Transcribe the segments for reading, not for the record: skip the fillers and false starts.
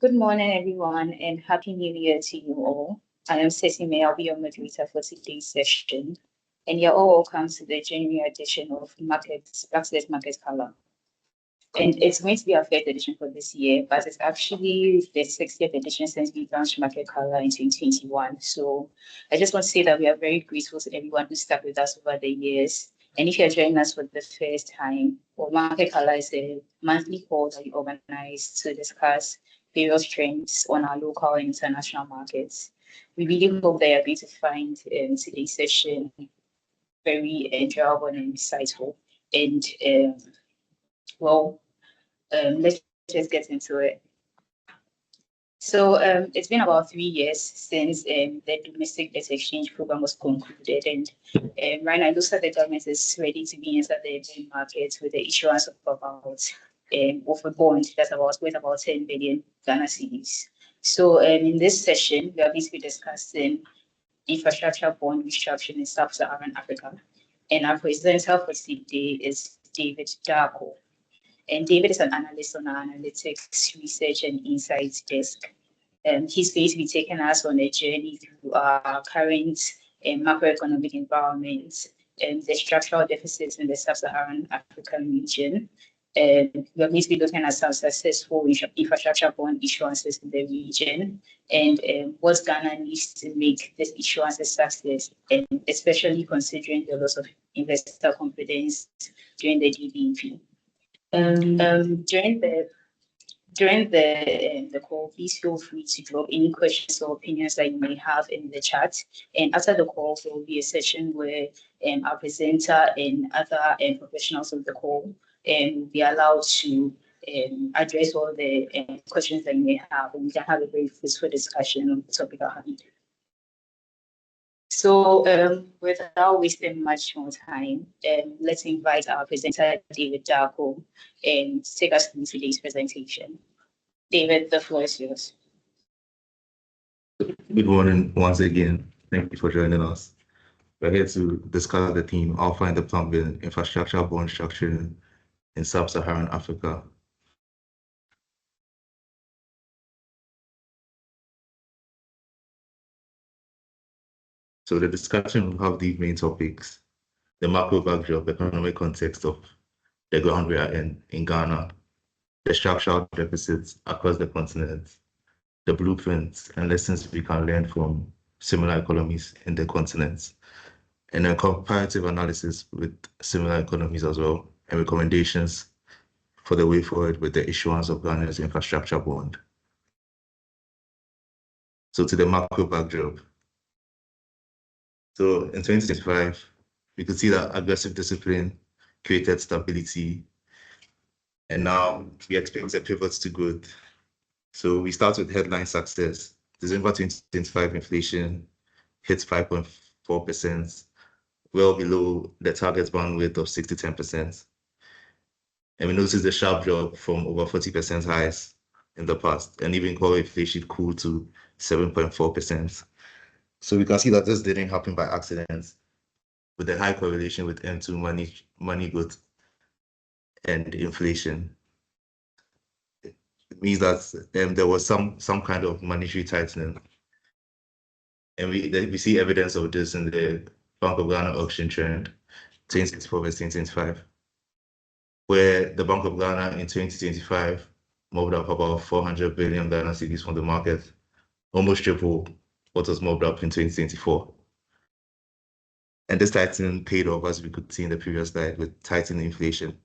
Good morning, everyone, and Happy New Year to you all. I am Ceci May. I'll be your moderator for today's session. And you're all welcome to the January edition of Access Market Color. And it's going to be our fifth edition for this year, but it's actually the 60th edition since we launched Market Color in 2021. So I just want to say that we are very grateful to everyone who stuck with us over the years. And if you're joining us for the first time, well, Market Color is a monthly call that we organize to discuss various trends on our local and international markets. We really hope that you're going to find today's session very enjoyable and insightful. And let's just get into it. So it's been about 3 years since the domestic debt exchange program was concluded, and right now it looks like the government is ready to be into the bond market with the issuance of a bond that's worth about 10 billion Ghana cedis. So in this session, we are going to be discussing infrastructure bond restructuring in sub-Saharan Africa, and our presenter for today is David Darko. And David is an analyst on our analytics, research, and insights desk. He's going to be taking us on a journey through our current macroeconomic environment and the structural deficits in the sub-Saharan African region. We're going to be looking at some successful infrastructure bond issuances in the region and what Ghana needs to make this issuance a success, and especially considering the loss of investor confidence during the GDP. During the call, please feel free to drop any questions or opinions that you may have in the chat. And after the call, there will be a session where our presenter and other professionals of the call will be allowed to address all the questions that you may have, and we can have a very fruitful discussion on the topic at hand. So without wasting much more time, let's invite our presenter, David Darko, to take us through today's presentation. David, the floor is yours. Good morning once again. Thank you for joining us. We're here to discuss the theme, Alpha and the Plumbing, Infrastructure Bond Structuring in Sub-Saharan Africa. So the discussion will have these main topics: the macro backdrop, economic context of the ground we are in Ghana, the structural deficits across the continent, the blueprints and lessons we can learn from similar economies in the continent, and a comparative analysis with similar economies as well, and recommendations for the way forward with the issuance of Ghana's infrastructure bond. So to the macro backdrop. So in 2025, we could see that aggressive discipline created stability, and now we expect a pivot to growth. So we start with headline success. December 2025 inflation hit 5.4%, well below the target bandwidth of 6 to 10%. And we noticed a sharp drop from over 40% highs in the past, and even core inflation cooled to 7.4%. So we can see that this didn't happen by accident, with a high correlation with M2 money growth and inflation. It means that there was some kind of monetary tightening. And we see evidence of this in the Bank of Ghana auction trend, 2024 versus 2025, where the Bank of Ghana in 2025 mobbed up about 400 billion Ghana cedis from the market, almost triple what was mobbed up in 2024. And this tightening paid off, as we could see in the previous slide, with tightening inflation.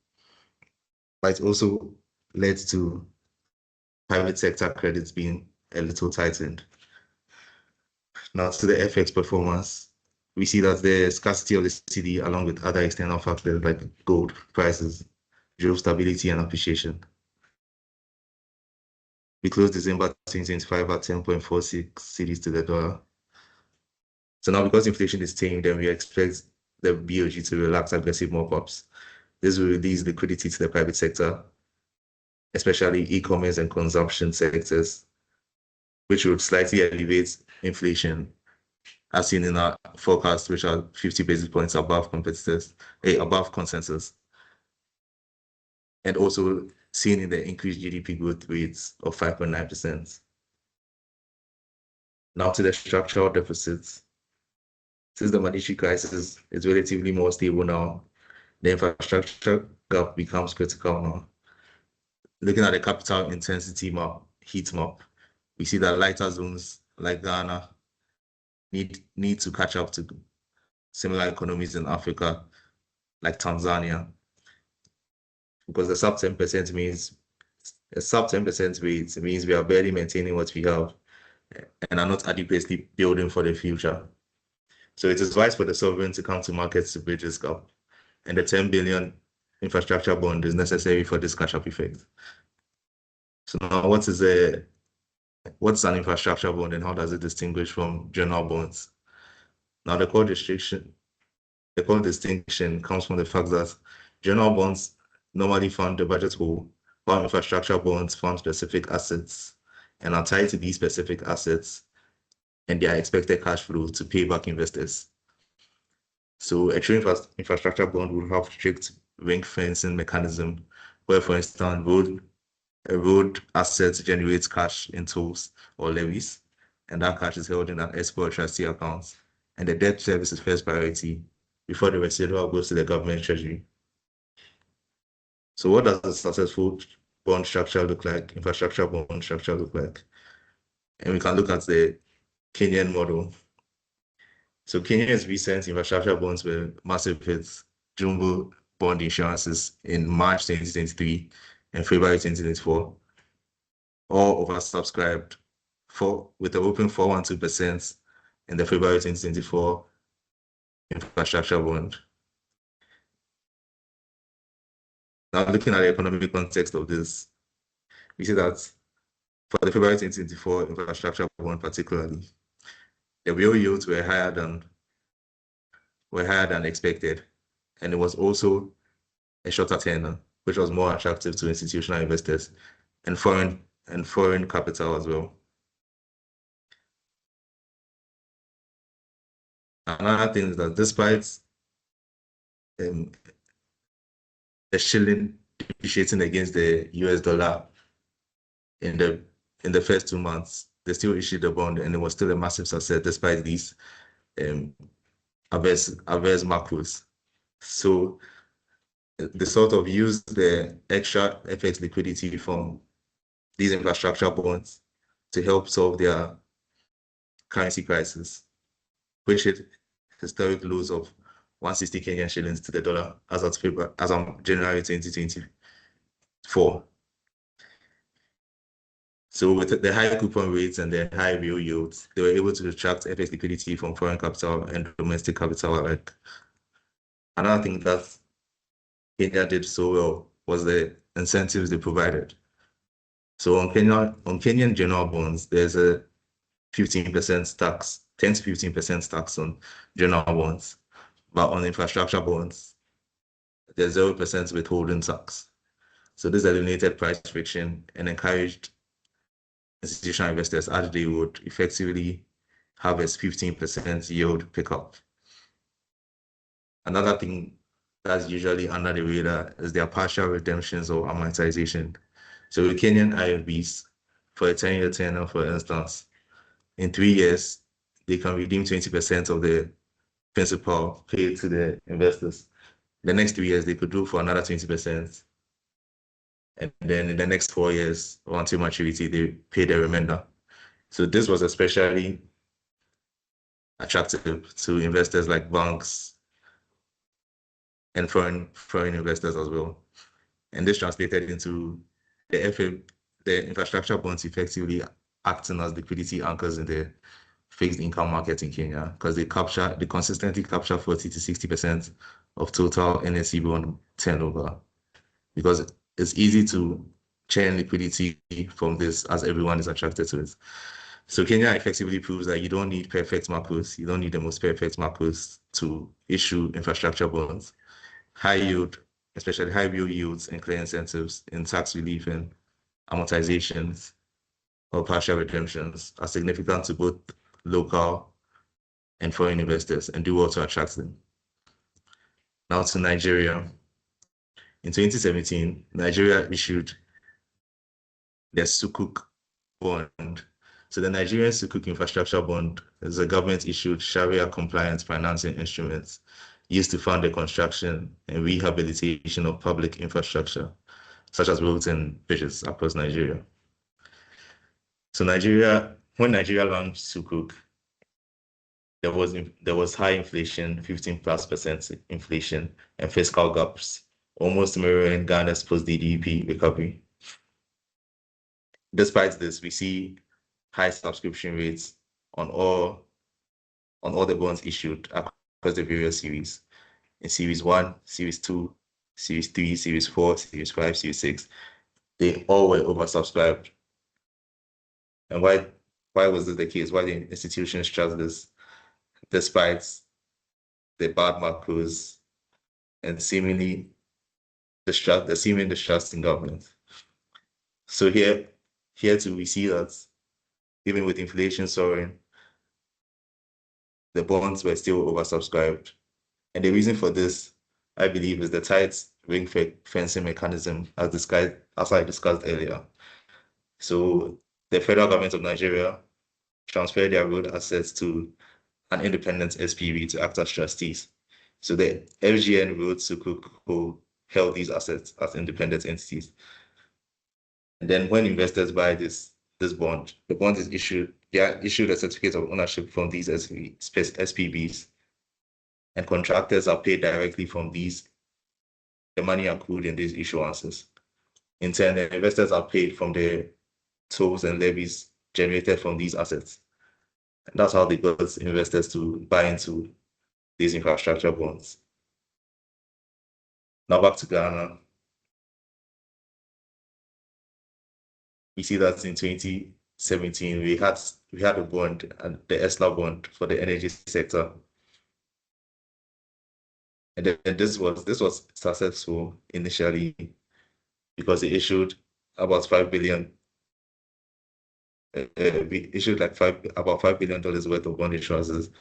But it also led to private sector credits being a little tightened. Now to the FX performance, we see that the scarcity of the cedi, along with other external factors like gold prices, drove stability and appreciation. We closed December 2025 at 10.46 cedis to the dollar. So now, because inflation is tamed, then we expect the BOG to relax aggressive mop-ups. This will release liquidity to the private sector, especially e-commerce and consumption sectors, which would slightly elevate inflation, as seen in our forecast, which are 50 basis points above competitors, above consensus. And also seen in the increased GDP growth rates of 5.9%. Now to the structural deficits. Since the monetary crisis is relatively more stable now, the infrastructure gap becomes critical now. Looking at the capital intensity map, heat map, we see that lighter zones like Ghana need to catch up to similar economies in Africa, like Tanzania, because the sub 10% means a sub 10% rate means we are barely maintaining what we have and are not adequately building for the future. So it is wise for the sovereign to come to markets to bridge this gap. And the 10 billion infrastructure bond is necessary for this catch-up effect. So now what's an infrastructure bond and how does it distinguish from general bonds? Now the core distinction comes from the fact that general bonds normally fund the budget whole, while infrastructure bonds fund specific assets and are tied to these specific assets and their expected cash flow to pay back investors. So a true infrastructure bond will have strict ring fencing mechanism where, for instance, a road asset generates cash in tolls or levies, and that cash is held in an escrow or trustee account, and the debt service is first priority before the residual goes to the government treasury. So what does a successful bond structure look like, infrastructure bond structure look like? And we can look at the Kenyan model. So Kenya's recent infrastructure bonds were massive hits, jumbo bond issuances in March 2023 and February 2024, all oversubscribed with an open 412% in the February 2024 infrastructure bond. Now looking at the economic context of this, we see that for the February 2024 infrastructure bond particularly, the real yields were higher than expected, and it was also a shorter tenor, which was more attractive to institutional investors and foreign capital as well. Another thing is that despite the shilling depreciating against the US dollar in the first 2 months, they still issued the bond, and it was still a massive success despite these adverse macros. So they sort of used the extra FX liquidity from these infrastructure bonds to help solve their currency crisis, which hit historic lows of 160 Kenyan shillings to the dollar as of January 2024. So with the high coupon rates and the high real yields, they were able to attract FX liquidity from foreign capital and domestic capital alike. Another thing that Kenya did so well was the incentives they provided. So on Kenyan general bonds, there's a 15% tax, 10 to 15% tax on general bonds. But on infrastructure bonds, there's 0% withholding tax. So this eliminated price friction and encouraged institutional investors as they would effectively harvest 15% yield pickup. Another thing that's usually under the radar is their partial redemptions or amortization. So with Kenyan IFBs, for a 10-year tenure, for instance, in 3 years, they can redeem 20% of the principal paid to the investors. The next 3 years, they could do for another 20%. And then in the next 4 years, until maturity, they pay the remainder. So this was especially attractive to investors like banks and foreign investors as well. And this translated into the infrastructure bonds effectively acting as liquidity anchors in the fixed income market in Kenya, because they consistently capture 40 to 60% of total NSE bond turnover, because it's easy to churn liquidity from this as everyone is attracted to it. So Kenya effectively proves that you don't need perfect macros. You don't need the most perfect macros to issue infrastructure bonds. High yield, especially high real yields and clear incentives in tax relief and amortizations or partial redemptions are significant to both local and foreign investors and do well to attract them. Now to Nigeria. In 2017, Nigeria issued the Sukuk bond. So the Nigerian Sukuk infrastructure bond is a government-issued Sharia-compliant financing instrument used to fund the construction and rehabilitation of public infrastructure, such as roads and bridges across Nigeria. So when Nigeria launched Sukuk, there was high inflation, 15+% inflation, and fiscal gaps, almost mirroring Ghana's post-DDP recovery. Despite this, we see high subscription rates on all the bonds issued across the various series. In Series 1, Series 2, Series 3, Series 4, Series 5, Series 6, they all were oversubscribed. And why was this the case? Why the institutions trust this despite the bad macros and seeming distrust in government? So here too, we see that even with inflation soaring, the bonds were still oversubscribed. And the reason for this, I believe, is the tight ring fencing mechanism as I discussed earlier. So the federal government of Nigeria transferred their road assets to an independent SPV to act as trustees. So the FGN Road Sukuk who held these assets as independent entities. And then when investors buy this bond, the bond is issued, they are issued a certificate of ownership from these SPVs, and contractors are paid directly from the money accrued in these issuances. In turn, the investors are paid from the tolls and levies generated from these assets. And that's how they got investors to buy into these infrastructure bonds. Now back to Ghana. We see that in 2017, we had a bond, the SSA bond for the energy sector. And then this was successful initially because it issued about $5 billion. We issued like about $5 billion worth of bond issuances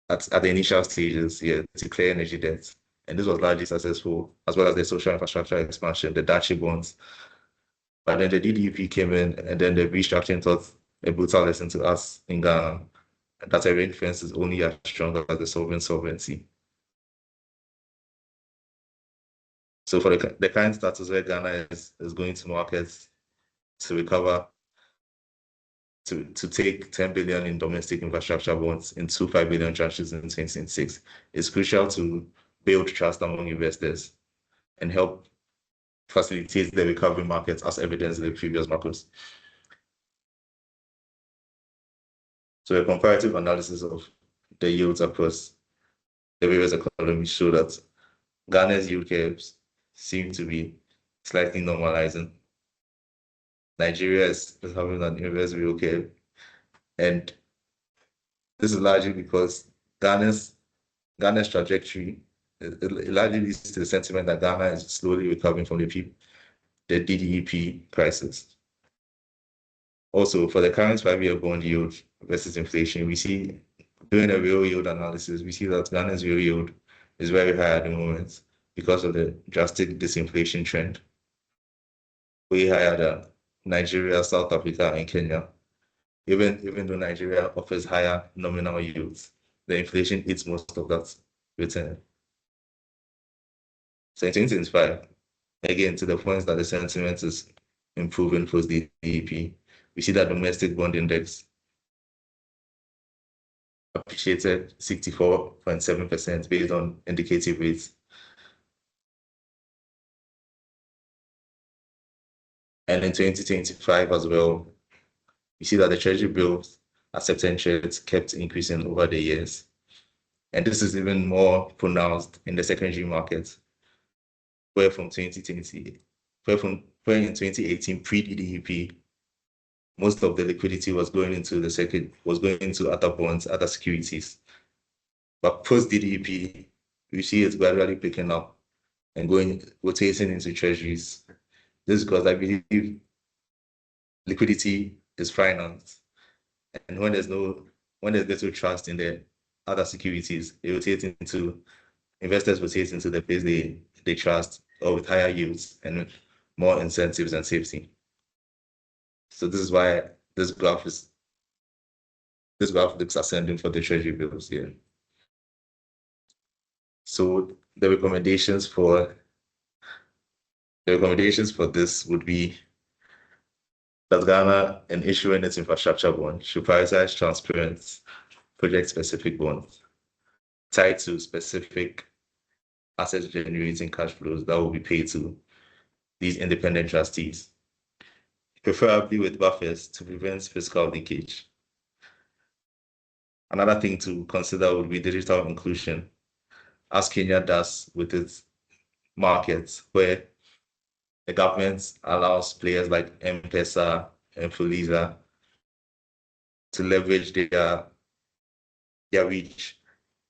at the initial stages here to clear energy debts. And this was largely successful, as well as the social infrastructure expansion, the Dachi bonds. But then the DDP came in, and then the restructuring taught a brutal lesson to us in Ghana that a ring fence is only as strong as the sovereign sovereignty. So for the current status where Ghana is going to markets to recover, to take 10 billion in domestic infrastructure bonds in 5 billion tranches in 2026, it's crucial to build trust among investors and help facilitate the recovery markets as evidenced in the previous macros. So a comparative analysis of the yields across the various economies show that Ghana's yield curves seem to be slightly normalizing. Nigeria is having an inverse yield curve, and this is largely because Ghana's trajectory it largely leads to the sentiment that Ghana is slowly recovering from the DDEP crisis. Also, for the current 5-year bond yield versus inflation, we see, doing a real yield analysis, we see that Ghana's real yield is very high at the moment because of the drastic disinflation trend, way higher than Nigeria, South Africa, and Kenya. Even though Nigeria offers higher nominal yields, the inflation eats most of that return. So in 2025, again, to the point that the sentiment is improving post DDP, we see that domestic bond index appreciated 64.7% based on indicative rates. And in 2025 as well, we see that the Treasury bills acceptance rates kept increasing over the years. And this is even more pronounced in the secondary market, where in 2018, pre-DDP, most of the liquidity was going into other bonds, other securities. But post-DDP, we see it gradually picking up and rotating into treasuries. This is because I believe liquidity is finance. And when there's little trust in the other securities, investors rotate into the place they trust or with higher yields. And more incentives and safety. So this is why this graph looks ascending for the treasury bills here. So the recommendations for this would be that Ghana, in issuing its infrastructure bond, should prioritize transparent, project-specific bonds tied to specific assets generating cash flows that will be paid to these independent trustees, preferably with buffers to prevent fiscal leakage. Another thing to consider would be digital inclusion, as Kenya does with its markets, where the government allows players like M-Pesa and Fuliza to leverage their reach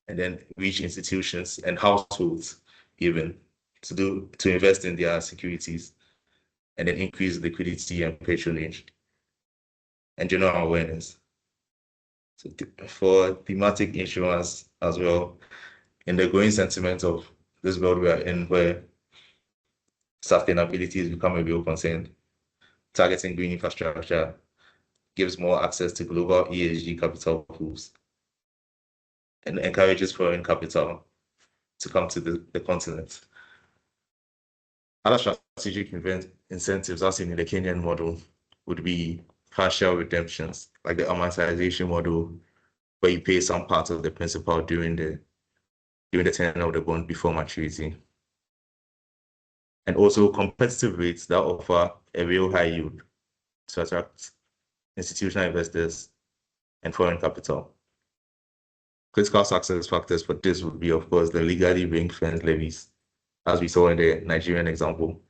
and then reach institutions and households even to invest in their securities and then increase liquidity and patronage and general awareness. So for thematic insurance as well, in the growing sentiment of this world we are in, where sustainability has become a real concern, targeting green infrastructure gives more access to global ESG capital pools and encourages foreign capital to come to the continent. Other strategic incentives, as seen in the Kenyan model, would be partial redemptions, like the amortization model, where you pay some part of the principal during the tenure of the bond before maturity. And also competitive rates that offer a real high yield to attract institutional investors and foreign capital. Critical success factors for this would be, of course, the legally ring-fenced levies, as we saw in the Nigerian example.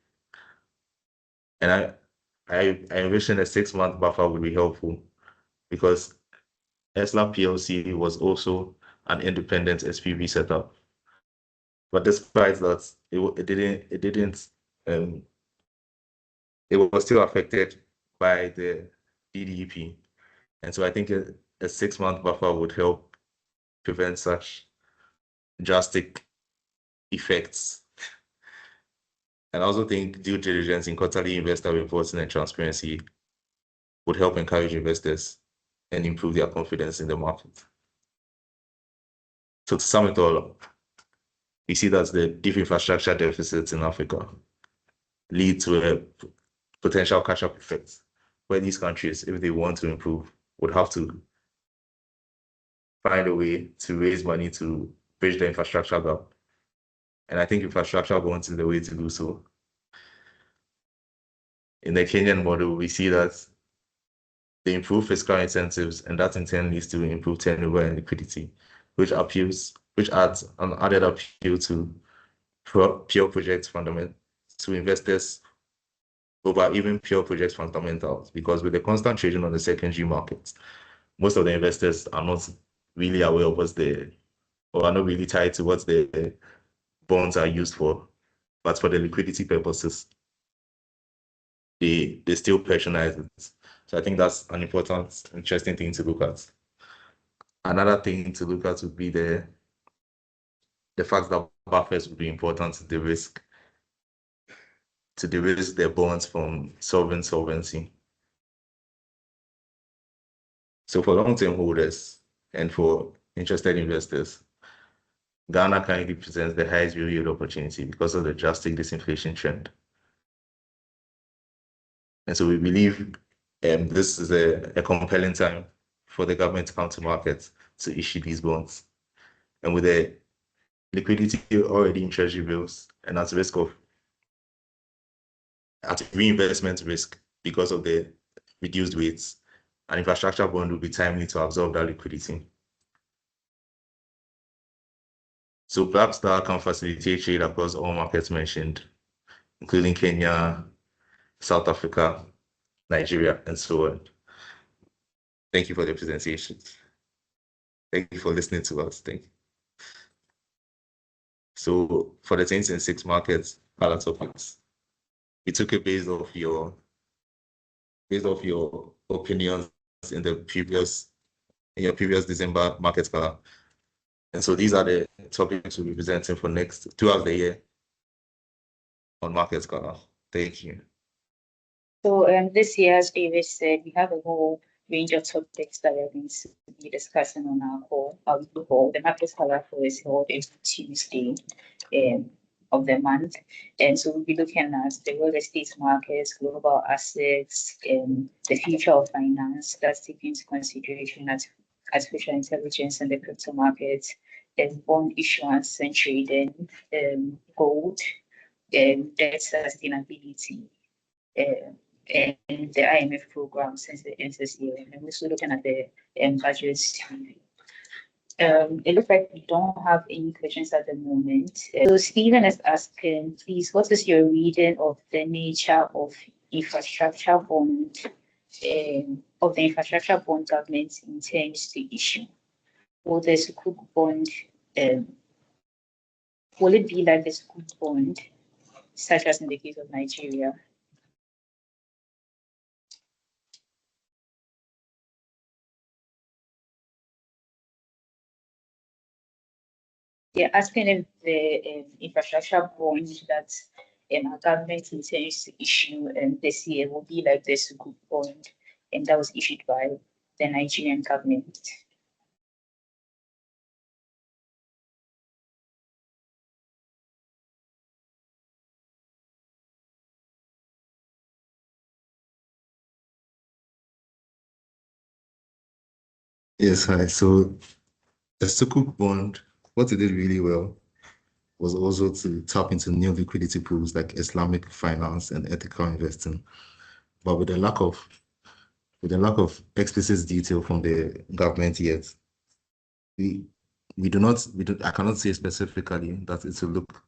And I envision a 6-month buffer would be helpful because SLA PLC was also an independent SPV setup. But despite that, it was still affected by the DDEP. And so I think a 6-month buffer would help prevent such drastic effects. And I also think due diligence in quarterly investor reporting and transparency would help encourage investors and improve their confidence in the market. So to sum it all up, we see that the deep infrastructure deficits in Africa lead to a potential catch-up effect, where these countries, if they want to improve, would have to find a way to raise money to bridge the infrastructure gap. And I think infrastructure bonds is the way to do so. In the Kenyan model, we see that they improve fiscal incentives, and that in turn leads to improved turnover and liquidity, which adds an added appeal to pure project fundamentals to investors over even pure project fundamentals, because with the constant trading on the secondary markets, most of the investors are not really aware of or are not really tied to what the bonds are used for, but for the liquidity purposes, they still patronize it. So I think that's an important, interesting thing to look at. Another thing to look at would be the fact that buffers would be important to de-risk their bonds from solvency. So for long-term holders and for interested investors, Ghana currently presents the highest real yield opportunity because of the drastic disinflation trend. And so we believe this is a compelling time for the government to come to market to issue these bonds. And with the liquidity already in treasury bills and at reinvestment risk because of the reduced rates, an infrastructure bond will be timely to absorb that liquidity. So Blackstar can facilitate trade across all markets mentioned, including Kenya, South Africa, Nigeria, and so on. Thank you for the presentation. Thank you for listening to us. Thank you. So for the 2026 markets, other topics, we took it based off your opinions in your previous December market call. And so these are the topics we'll be presenting for next throughout the year on market call. Thank you. So this year, as David said, we have a whole range of topics that we're going to be discussing on our call, our weekly call. The Market Scholar Call is held every Tuesday of the month. And so we'll be looking at the real estate markets, global assets, the future of finance. That's taking into consideration as artificial intelligence and the crypto markets, and bond issuance and trading, gold, debt sustainability, and the IMF program since the SSA, and we're also looking at the budgets. It looks like we don't have any questions at the moment. So Stephen is asking, please, what is your reading of the nature of infrastructure bond, of the infrastructure bond government intends to issue? Will the Sukuk bond, will it be like the Sukuk bond, such as in the case of Nigeria? They're asking if the infrastructure bond that our government intends to issue this year will be like the Sukuk bond, and that was issued by the Nigerian government. Yes, hi. So the Sukuk bond, what it did really well was also to tap into new liquidity pools like Islamic finance and ethical investing. But with the lack of explicit detail from the government yet, we I cannot say specifically that it will look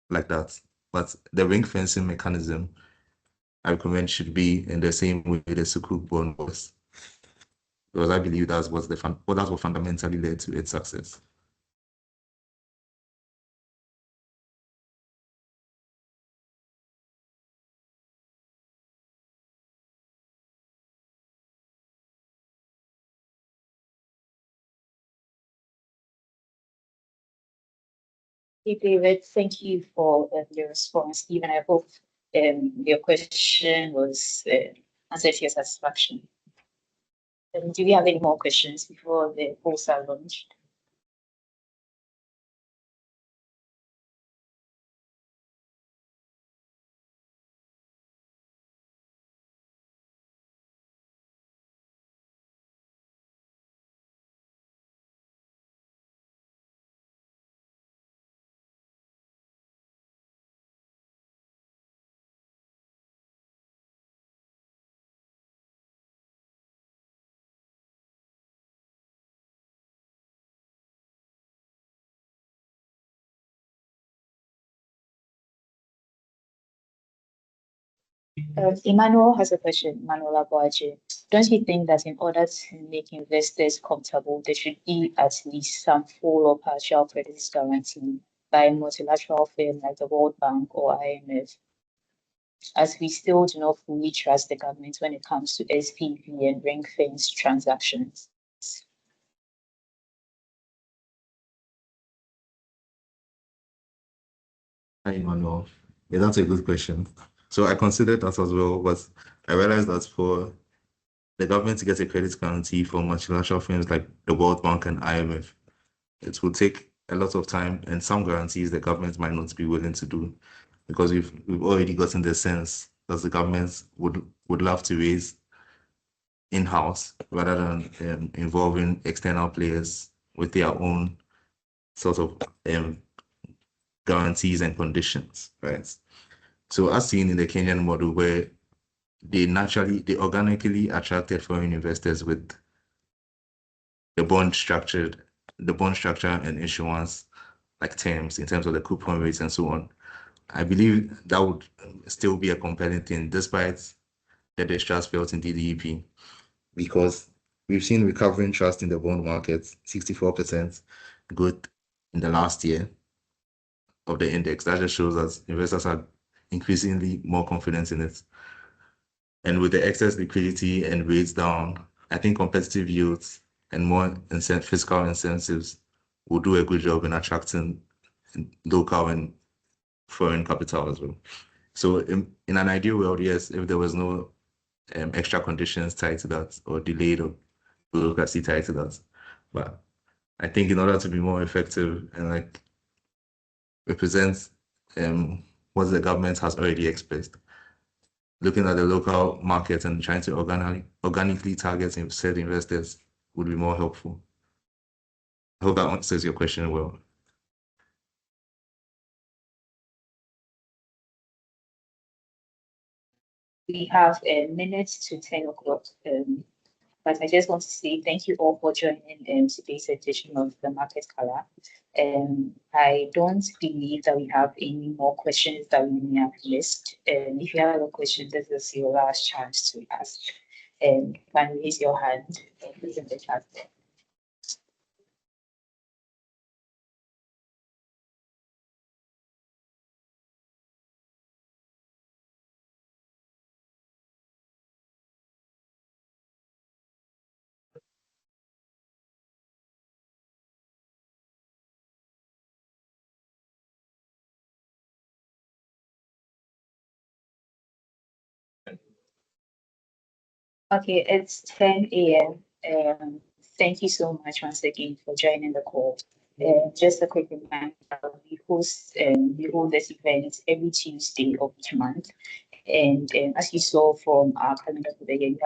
like that. But the ring fencing mechanism I recommend should be in the same way the Sukuk bond was. Because I believe that's what fundamentally led to its success. Hey, David, thank you for your response. Stephen, I hope your question was answered to your satisfaction. Do we have any more questions before the polls are launched? Emmanuel has a question, Emmanuel Abuaje. Don't you think that in order to make investors comfortable, there should be at least some full or partial credit guarantee by a multilateral firm like the World Bank or IMF, as we still do not fully trust the government when it comes to SPV and ring-fence transactions? Hi, Emmanuel. Yeah, that's a good question. So I considered that as well, but I realized that for the government to get a credit guarantee from multilateral firms like the World Bank and IMF, it will take a lot of time and some guarantees the government might not be willing to do because we've already gotten the sense that the government would love to raise in-house rather than involving external players with their own sort of guarantees and conditions, right? So as seen in the Kenyan model where they organically attracted foreign investors with the bond structure and issuance like terms in terms of the coupon rates and so on. I believe that would still be a compelling thing despite the distrust felt in DDEP because we've seen recovering trust in the bond market, 64% growth in the last year of the index. That just shows that investors are increasingly more confident in it. And with the excess liquidity and rates down, I think competitive yields and more fiscal incentives will do a good job in attracting local and foreign capital as well. So in an ideal world, yes, if there was no extra conditions tied to that or delayed or bureaucracy tied to that. But I think in order to be more effective and like represent what the government has already expressed, looking at the local market and trying to organically target said investors would be more helpful. I hope that answers your question well. We have a minute to 10 o'clock. But I just want to say thank you all for joining today's edition of the Market Color. I don't believe that we have any more questions that we may have missed. If you have a question, this is your last chance to ask. You can raise your hand and put in the chat. Okay, it's 10 a.m. Thank you so much once again for joining the call. Just a quick reminder, we hold this event every Tuesday of each month. And as you saw from our calendar for the year,